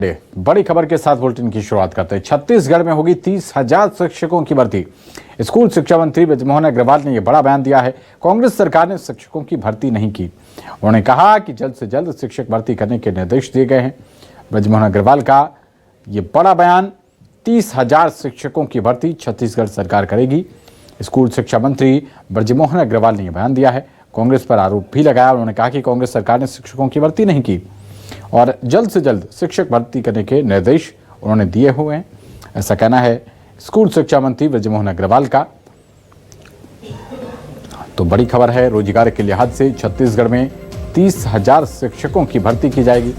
बड़ी खबर के साथ बुलेटिन की शुरुआत करते हैं। छत्तीसगढ़ में होगी 30,000 शिक्षकों की भर्ती। स्कूल शिक्षा मंत्री ब्रजमोहन अग्रवाल ने यह बड़ा बयान दिया है। कांग्रेस सरकार ने शिक्षकों की भर्ती नहीं की। उन्होंने कहा कि जल्द से जल्द शिक्षक भर्ती करने के निर्देश दिए गए हैं। ब्रजमोहन अग्रवाल का ये बड़ा बयान, 30,000 शिक्षकों की भर्ती छत्तीसगढ़ सरकार करेगी। स्कूल शिक्षा मंत्री ब्रजमोहन अग्रवाल ने यह बयान दिया है। कांग्रेस पर आरोप भी लगाया। उन्होंने कहा कि कांग्रेस सरकार ने शिक्षकों की भर्ती नहीं की और जल्द से जल्द शिक्षक भर्ती करने के निर्देश उन्होंने दिए हुए हैं। ऐसा कहना है स्कूल शिक्षा मंत्री ब्रजमोहन अग्रवाल का। तो बड़ी खबर है, रोजगार के लिहाज से छत्तीसगढ़ में 30,000 शिक्षकों की भर्ती की जाएगी।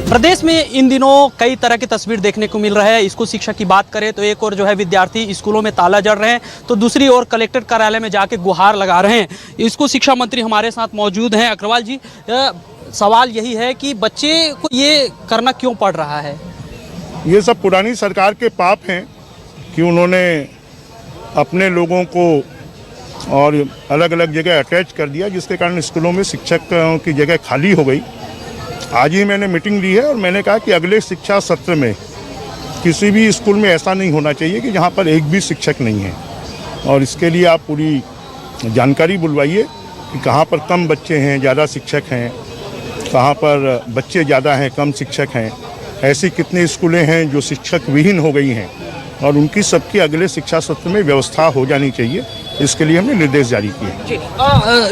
प्रदेश में इन दिनों कई तरह की तस्वीर देखने को मिल रहा है। स्कूल शिक्षा की बात करें तो एक और जो है विद्यार्थी स्कूलों में ताला जड़ रहे हैं, तो दूसरी ओर कलेक्टर कार्यालय में जाके गुहार लगा रहे हैं। स्कूल शिक्षा मंत्री हमारे साथ मौजूद हैं। अग्रवाल जी, सवाल यही है कि बच्चे को ये करना क्यों पड़ रहा है? ये सब पुरानी सरकार के पाप हैं कि उन्होंने अपने लोगों को और अलग अलग जगह अटैच कर दिया, जिसके कारण स्कूलों में शिक्षकों की जगह खाली हो गई। आज ही मैंने मीटिंग ली है और मैंने कहा कि अगले शिक्षा सत्र में किसी भी स्कूल में ऐसा नहीं होना चाहिए कि जहाँ पर एक भी शिक्षक नहीं है। और इसके लिए आप पूरी जानकारी बुलवाइए कि कहाँ पर कम बच्चे हैं, ज़्यादा शिक्षक हैं, कहाँ पर बच्चे ज़्यादा हैं, कम शिक्षक हैं। ऐसी कितने स्कूलें हैं जो शिक्षक विहीन हो गई हैं और उनकी सबकी अगले शिक्षा सत्र में व्यवस्था हो जानी चाहिए। इसके लिए हमने निर्देश जारी किए।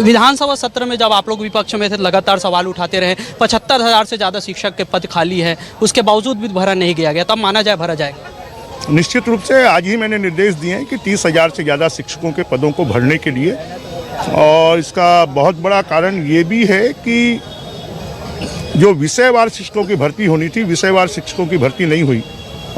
विधानसभा सत्र में जब आप लोग विपक्ष में थे, लगातार सवाल उठाते रहे। 75,000 से ज़्यादा शिक्षक के पद खाली है, उसके बावजूद भी भरा नहीं गया गया, तब माना जाए भरा जाएगा? निश्चित रूप से आज ही मैंने निर्देश दिए हैं कि 30,000 से ज़्यादा शिक्षकों के पदों को भरने के लिए। और इसका बहुत बड़ा कारण ये भी है कि जो विषयवार शिक्षकों की भर्ती होनी थी, विषयवार शिक्षकों की भर्ती नहीं हुई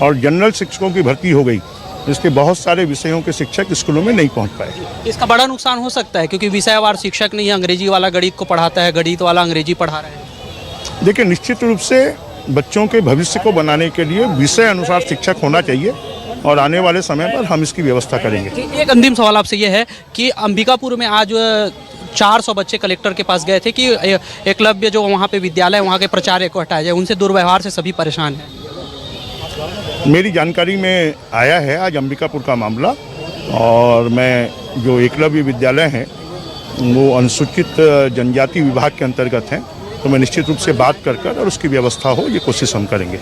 और जनरल शिक्षकों की भर्ती हो गई। इसके बहुत सारे विषयों के शिक्षक स्कूलों में नहीं पहुंच पाए। इसका बड़ा नुकसान हो सकता है क्योंकि विषयवार शिक्षक नहीं है, अंग्रेजी वाला गणित को पढ़ाता है, गणित वाला अंग्रेजी पढ़ा रहा है। देखिए, निश्चित रूप से बच्चों के भविष्य को बनाने के लिए विषय अनुसार शिक्षक होना चाहिए और आने वाले समय पर हम इसकी व्यवस्था करेंगे। एक अंतिम सवाल आपसे ये है कि अंबिकापुर में आज 400 बच्चे कलेक्टर के पास गए थे कि एकलव्य जो वहाँ पे विद्यालय, वहाँ के प्राचार्य को हटाया जाए, उनसे दुर्व्यवहार से सभी परेशान हैं। मेरी जानकारी में आया है आज अंबिकापुर का मामला, और मैं जो एकलव्य विद्यालय हैं वो अनुसूचित जनजाति विभाग के अंतर्गत हैं, तो मैं निश्चित रूप से बात कर और उसकी व्यवस्था हो, ये कोशिश हम करेंगे।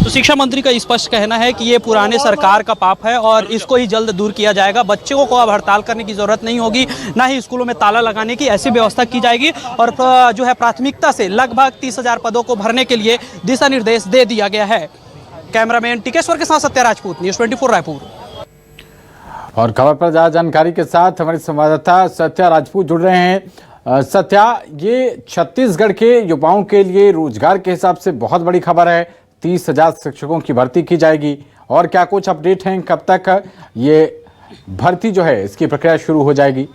तो शिक्षा मंत्री का स्पष्ट कहना है कि ये पुराने सरकार का पाप है और इसको ही जल्द दूर किया जाएगा। बच्चों को अब हड़ताल करने की जरूरत नहीं होगी, ना ही स्कूलों में ताला लगाने की, ऐसी व्यवस्था की जाएगी। और जो है प्राथमिकता से लगभग 30,000 पदों को भरने के लिए दिशा निर्देश दे दिया गया है। कैमरामैन टिकेश्वर के साथ सत्या राजपूत, न्यूज़ 24 रायपुर। और खबर पर ज्यादा जानकारी के साथ हमारे संवाददाता सत्या राजपूत जुड़ रहे हैं। सत्या, ये छत्तीसगढ़ के युवाओं के लिए रोजगार के हिसाब से बहुत बड़ी खबर है। 30,000 शिक्षकों की भर्ती की जाएगी, और क्या कुछ अपडेट हैं? कब तक ये भर्ती जो है इसकी प्रक्रिया शुरू हो जाएगी?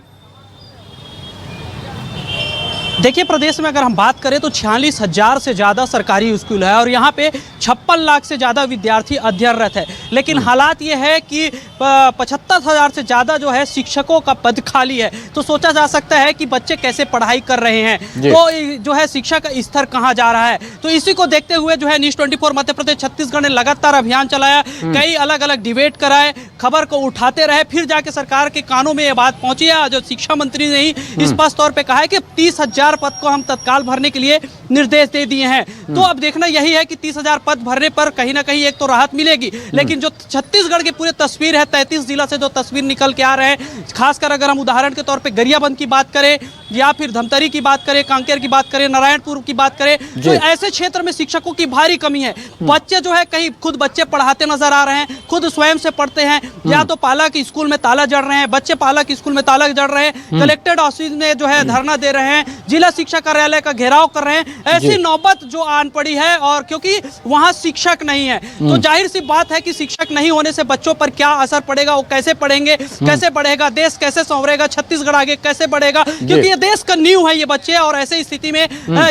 देखिए, प्रदेश में अगर हम बात करें तो 46,000 से ज़्यादा सरकारी स्कूल है और यहाँ पे 56 लाख से ज़्यादा विद्यार्थी अध्ययनरत है। लेकिन हालात ये है कि 75,000 से ज़्यादा जो है शिक्षकों का पद खाली है। तो सोचा जा सकता है कि बच्चे कैसे पढ़ाई कर रहे हैं, तो जो है शिक्षा का स्तर कहाँ जा रहा है। तो इसी को देखते हुए जो है न्यूज़ 24 मध्य प्रदेश छत्तीसगढ़ ने लगातार अभियान चलाया, कई अलग अलग डिबेट कराए, खबर को उठाते रहे, फिर जाके सरकार के कानों में ये बात पहुँची है। जो शिक्षा मंत्री ने ही स्पष्ट तौर पर कहा है कि 30,000 पद को हम तत्काल भरने के लिए निर्देश दे दिए हैं। तो अब देखना यही है कि 30,000 पद भरने पर कहीं ना कहीं एक तो राहत मिलेगी, लेकिन जो छत्तीसगढ़ की पूरी तस्वीर है, 33 जिला से जो तस्वीर निकल के आ रहे हैं, खासकर अगर हम उदाहरण के तौर पे गरियाबंद की बात करें या फिर धमतरी की बात करें, कांकेर की बात करें, नारायणपुर की बात करें, तो ऐसे क्षेत्र में शिक्षकों की भारी कमी है। बच्चे जो है कहीं खुद बच्चे पढ़ाते नजर आ रहे हैं, खुद स्वयं से पढ़ते हैं, या तो पालक स्कूल में ताला जड़ रहे हैं, बच्चे पालक स्कूल में ताला जड़ रहे हैं, कलेक्टेड ऑफिस में जो है धरना दे रहे हैं, जिला शिक्षा कार्यालय का घेराव कर रहे हैं। ऐसी नौबत जो आन पड़ी है, और क्योंकि वहां शिक्षक नहीं है तो जाहिर सी बात है कि शिक्षक नहीं होने से बच्चों पर क्या असर पड़ेगा, वो कैसे पढ़ेंगे, कैसे बढ़ेगा देश, कैसे संवरेगा छत्तीसगढ़ आगे कैसे बढ़ेगा, क्योंकि ये देश का नींव है ये बच्चे, और ऐसे स्थिति में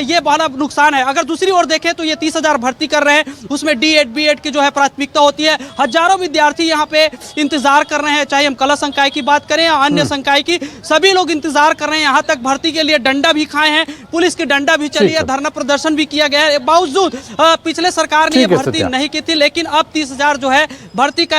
ये बड़ा नुकसान है। अगर दूसरी ओर देखें तो ये 30,000 भर्ती कर रहे हैं, उसमें D.Ed B.Ed की जो है प्राथमिकता होती है। हजारों विद्यार्थी यहाँ पे इंतजार कर रहे हैं, चाहे हम कला संकाय की बात करें या अन्य संकाय की, सभी लोग इंतजार कर रहे हैं। यहाँ तक भर्ती के लिए डंडा भी खाए हैं, पुलिस की डंडा भी चली है, धरना प्रदर्शन भी किया गया है। बावजूद पिछले सरकार ने ये भर्ती नहीं की थी, लेकिन अब 30,000 जो है भर्ती का